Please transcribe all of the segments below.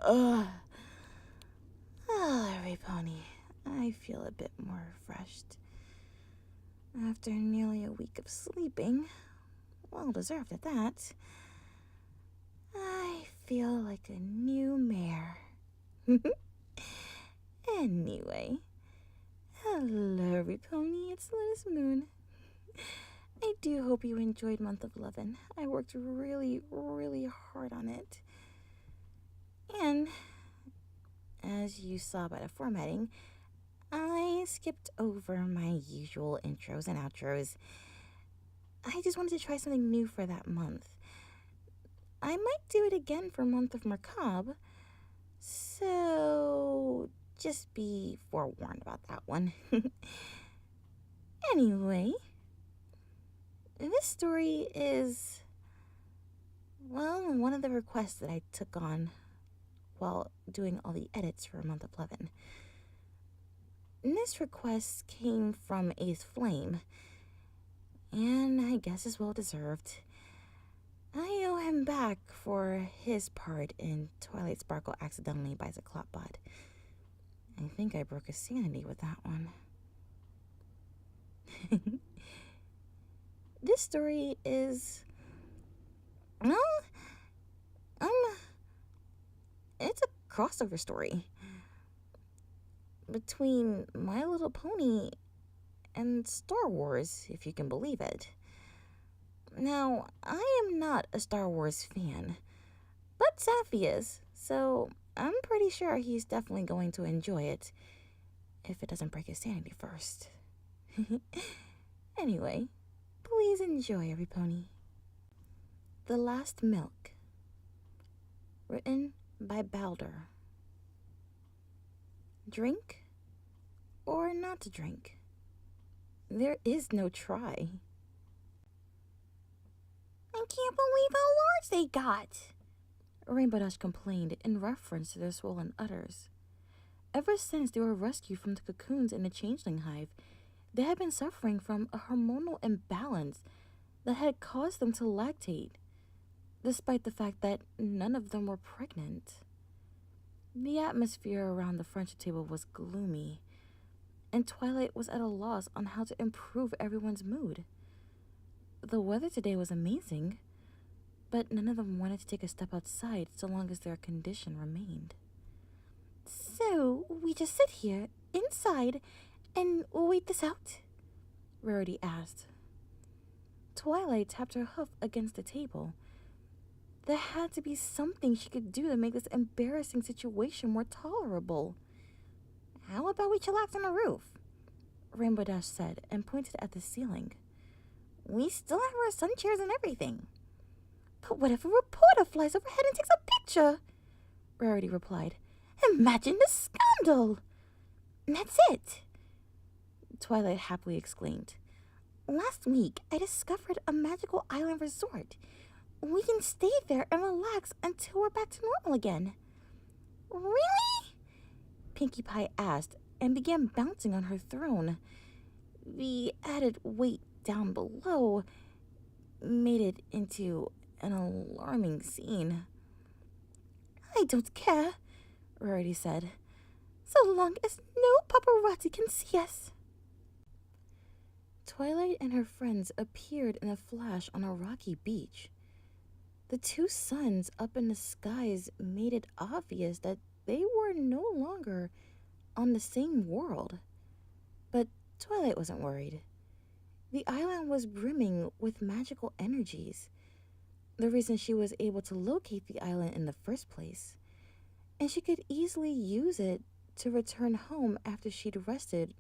Every pony. I feel a bit more refreshed. After nearly a week of sleeping, well deserved at that, I feel like a new mare. Anyway, hello, every pony. It's Lotus Moon. I do hope you enjoyed Month of 11. I worked really, really hard on it. And as you saw by the formatting, I skipped over my usual intros and outros. I just wanted to try something new for that month. I might do it again for Month of Macabre, so just be forewarned about that one. Anyway, this story is, well, one of the requests that I took on while doing all the edits for Month of 11. And this request came from Eighth Flame, and I guess is well deserved. I owe him back for his part in Twilight Sparkle accidentally buys a Clotbot. I think I broke his sanity with that one. This story is, well, it's a crossover story between My Little Pony and Star Wars, if you can believe it. Now, I am not a Star Wars fan, but Safi is, so I'm pretty sure he's definitely going to enjoy it, if it doesn't break his sanity first. Anyway, please enjoy, every pony. The Last Milk. Written by Balder. Drink or not to drink? There is no try. I can't believe how large they got, Rainbow Dash complained in reference to their swollen udders. Ever since they were rescued from the cocoons in the changeling hive, they had been suffering from a hormonal imbalance that had caused them to lactate, despite the fact that none of them were pregnant. The atmosphere around the friendship table was gloomy, and Twilight was at a loss on how to improve everyone's mood. The weather today was amazing, but none of them wanted to take a step outside so long as their condition remained. So, we just sit here, inside, and wait this out? Rarity asked. Twilight tapped her hoof against the table. There had to be something she could do to make this embarrassing situation more tolerable. How about we chillax on the roof? Rainbow Dash said and pointed at the ceiling. We still have our sun chairs and everything. But what if a reporter flies overhead and takes a picture? Rarity replied. Imagine the scandal! That's it, Twilight happily exclaimed. Last week, I discovered a magical island resort. We can stay there and relax until we're back to normal again. Really? Pinkie Pie asked and began bouncing on her throne. The added weight down below made it into an alarming scene. I don't care, Rarity said, so long as no paparazzi can see us. Twilight and her friends appeared in a flash on a rocky beach. The two suns up in the skies made it obvious that they were no longer on the same world. But Twilight wasn't worried. The island was brimming with magical energies, the reason she was able to locate the island in the first place, and she could easily use it to return home after she'd rested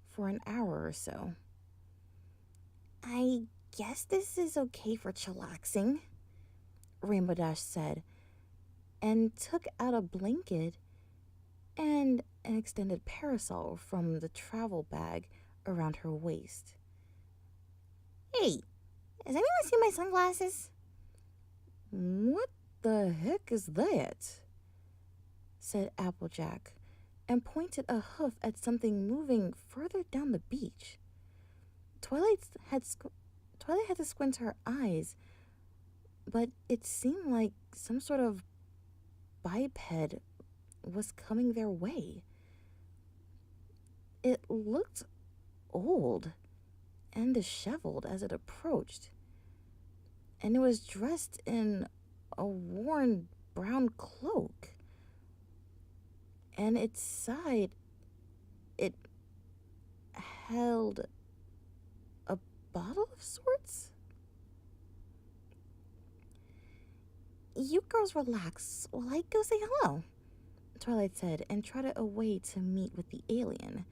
for an hour or so. I guess this is okay for chillaxing, Rainbow Dash said, and took out a blanket and an extended parasol from the travel bag around her waist. Hey, has anyone seen my sunglasses? What the heck is that? Said Applejack, and pointed a hoof at something moving further down the beach. Twilight had to squint her eyes, but it seemed like some sort of biped was coming their way. It looked old and disheveled as it approached, and it was dressed in a worn brown cloak. And its side, it held a bottle of sorts. "You girls relax while I go say hello," Twilight said, and trotted away to meet with the alien,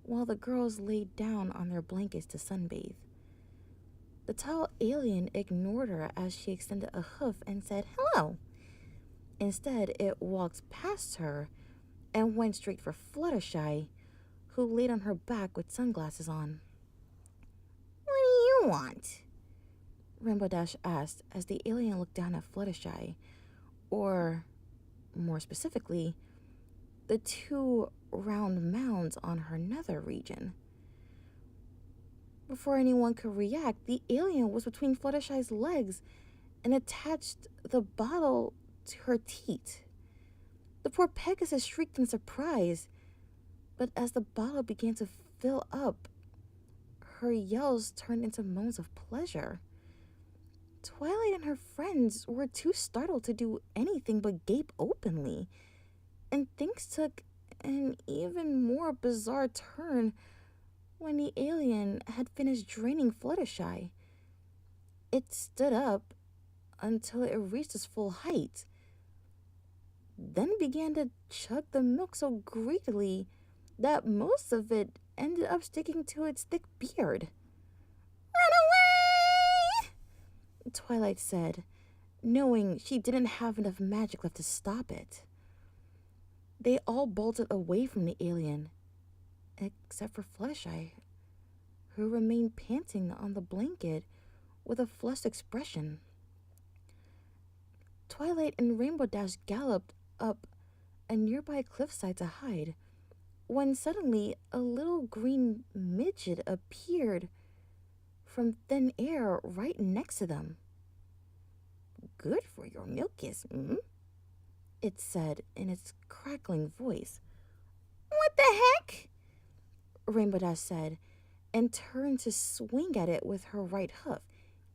while the girls laid down on their blankets to sunbathe. The tall alien ignored her as she extended a hoof and said hello. Instead, it walked past her and went straight for Fluttershy, who laid on her back with sunglasses on. "What do you want?" Rainbow Dash asked as the alien looked down at Fluttershy, or, more specifically, the two round mounds on her nether region. Before anyone could react, the alien was between Fluttershy's legs and attached the bottle to her teat. The poor Pegasus shrieked in surprise, but as the bottle began to fill up, her yells turned into moans of pleasure. Twilight and her friends were too startled to do anything but gape openly, and things took an even more bizarre turn when the alien had finished draining Fluttershy. It stood up until it reached its full height, then began to chug the milk so greedily that most of it ended up sticking to its thick beard. "Run away!" Twilight said, knowing she didn't have enough magic left to stop it. They all bolted away from the alien, except for Fluttershy, who remained panting on the blanket with a flushed expression. Twilight and Rainbow Dash galloped up a nearby cliffside to hide, when suddenly a little green midget appeared from thin air right next to them. "Good for your mucus, it said in its crackling voice. "What the heck?" Rainbow Dash said, and turned to swing at it with her right hoof.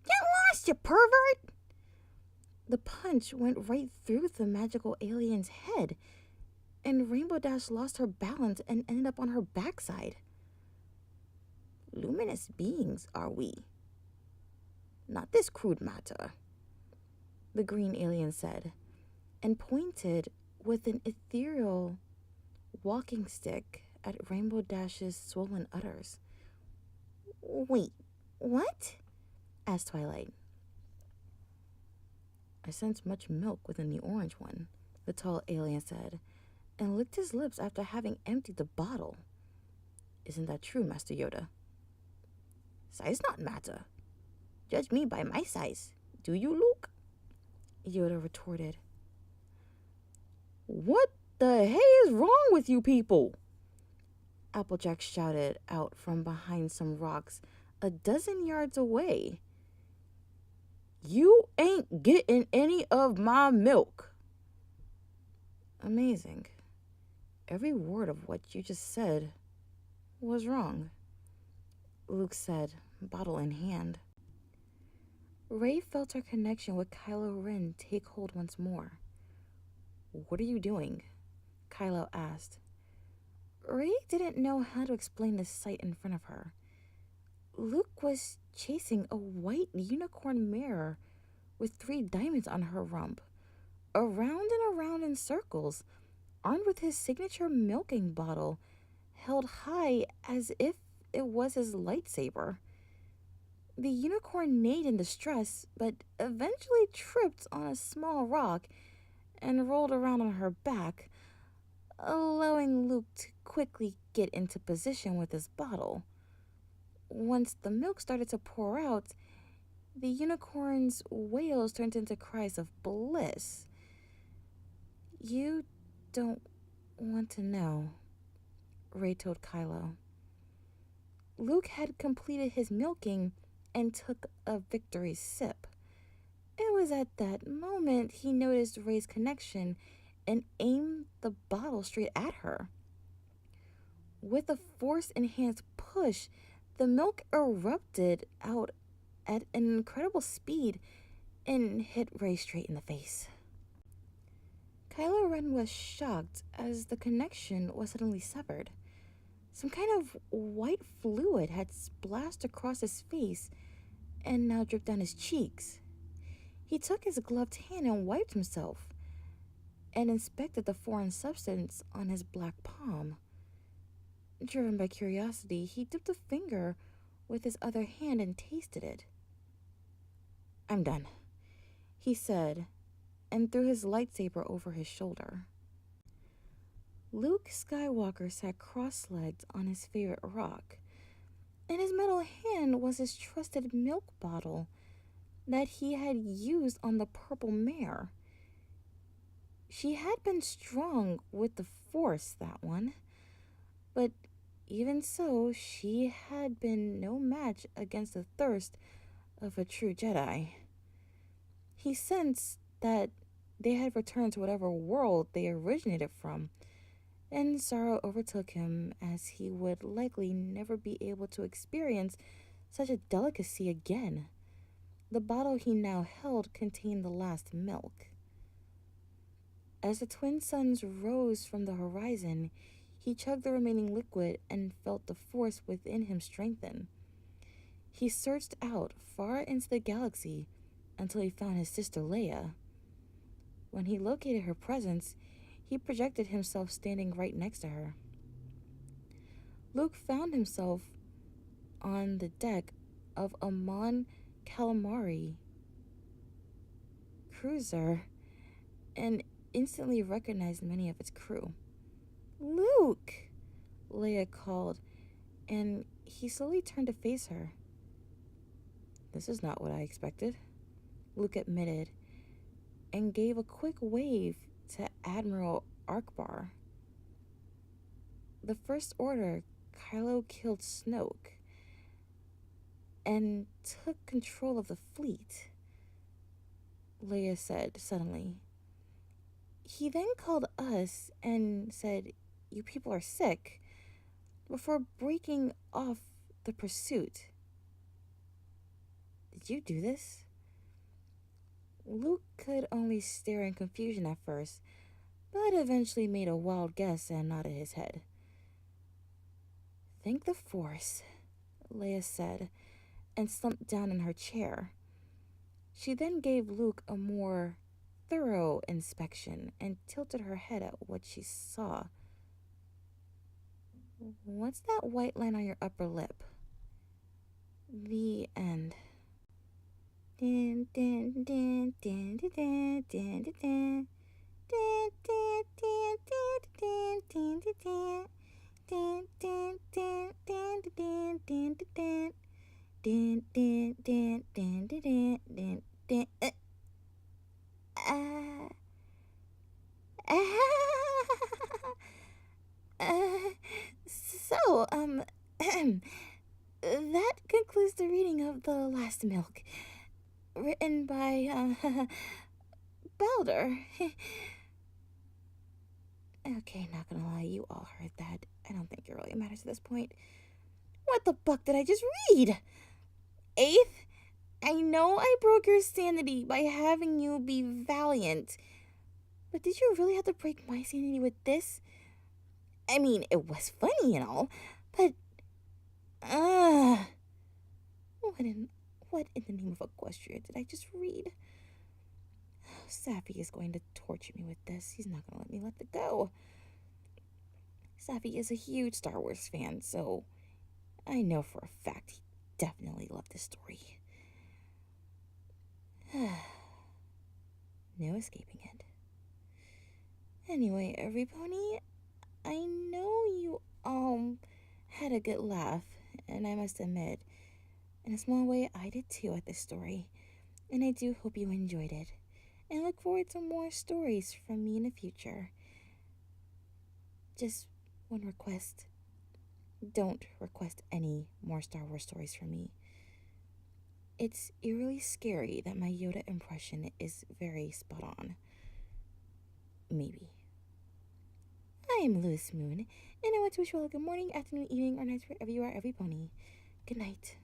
"Get lost, you pervert!" The punch went right through the magical alien's head, and Rainbow Dash lost her balance and ended up on her backside. "Luminous beings, are we? Not this crude matter," the green alien said, and pointed with an ethereal walking stick at Rainbow Dash's swollen udders. "Wait, what?" asked Twilight. "I sense much milk within the orange one," the tall alien said, and licked his lips after having emptied the bottle. "Isn't that true, Master Yoda?" "Size not matter. Judge me by my size, do you, Luke?" Yoda retorted. "What the hey is wrong with you people?" Applejack shouted out from behind some rocks a dozen yards away. "You ain't getting any of my milk." Amazing. Every word of what you just said was wrong, Luke said, bottle in hand. Rey felt her connection with Kylo Ren take hold once more. "What are you doing?" Kylo asked. Rey didn't know how to explain the sight in front of her. Luke was chasing a white unicorn mare with 3 diamonds on her rump, around and around in circles, armed with his signature milking bottle, held high as if it was his lightsaber. The unicorn neighed in distress, but eventually tripped on a small rock and rolled around on her back, allowing Luke to quickly get into position with his bottle. Once the milk started to pour out, the unicorn's wails turned into cries of bliss. "You don't want to know," Rey told Kylo. Luke had completed his milking and took a victory sip. It was at that moment he noticed Rey's connection and aimed the bottle straight at her. With a force-enhanced push, the milk erupted out at an incredible speed and hit Rey straight in the face. Kylo Ren was shocked as the connection was suddenly severed. Some kind of white fluid had splashed across his face and now dripped down his cheeks. He took his gloved hand and wiped himself and inspected the foreign substance on his black palm. Driven by curiosity, he dipped a finger with his other hand and tasted it. "I'm done," he said, and threw his lightsaber over his shoulder. Luke Skywalker sat cross-legged on his favorite rock. In his metal hand was his trusted milk bottle that he had used on the purple mare. She had been strong with the Force, that one, but even so, she had been no match against the thirst of a true Jedi. He sensed that they had returned to whatever world they originated from, and sorrow overtook him as he would likely never be able to experience such a delicacy again. The bottle he now held contained the last milk. As the twin suns rose from the horizon, he chugged the remaining liquid and felt the force within him strengthen. He searched out far into the galaxy until he found his sister Leia. When he located her presence, he projected himself standing right next to her. Luke found himself on the deck of a Mon Calamari cruiser and instantly recognized many of its crew. "Luke!" Leia called, and he slowly turned to face her. "This is not what I expected," Luke admitted, and gave a quick wave to Admiral Arkbar. "The First Order, Kylo killed Snoke and took control of the fleet," Leia said suddenly. "He then called us and said, 'You people are sick,' before breaking off the pursuit. Did you do this?" Luke could only stare in confusion at first, but eventually made a wild guess and nodded his head. "Thank the Force," Leia said, and slumped down in her chair. She then gave Luke a more thorough inspection and tilted her head at what she saw. "What's that white line on your upper lip?" The end. Din, din, din, din, din, din, din, din, din. Din, din, din, din, din, din, din. Din, din, din, din, din, din, din. Din, din, din, din, din, din, din. So, that concludes the reading of The Last Milk, written by, Balder. Okay, not gonna lie, you all heard that. I don't think it really matters at this point. What the fuck did I just read? Eighth, I know I broke your sanity by having you be valiant, but did you really have to break my sanity with this? I mean, it was funny and all, but, what in the name of Equestria did I just read? Safi is going to torture me with this. He's not going to let me let it go. Safi is a huge Star Wars fan, so I know for a fact he definitely loved this story. No escaping it. Anyway, everybody, I know you all had a good laugh, and I must admit, in a small way, I did too at this story, and I do hope you enjoyed it, and look forward to more stories from me in the future. Just one request. Don't request any more Star Wars stories from me. It's eerily scary that my Yoda impression is very spot on. Maybe. I am Lewis Moon, and I want to wish you all a good morning, afternoon, evening, or night wherever you are, every pony. Good night.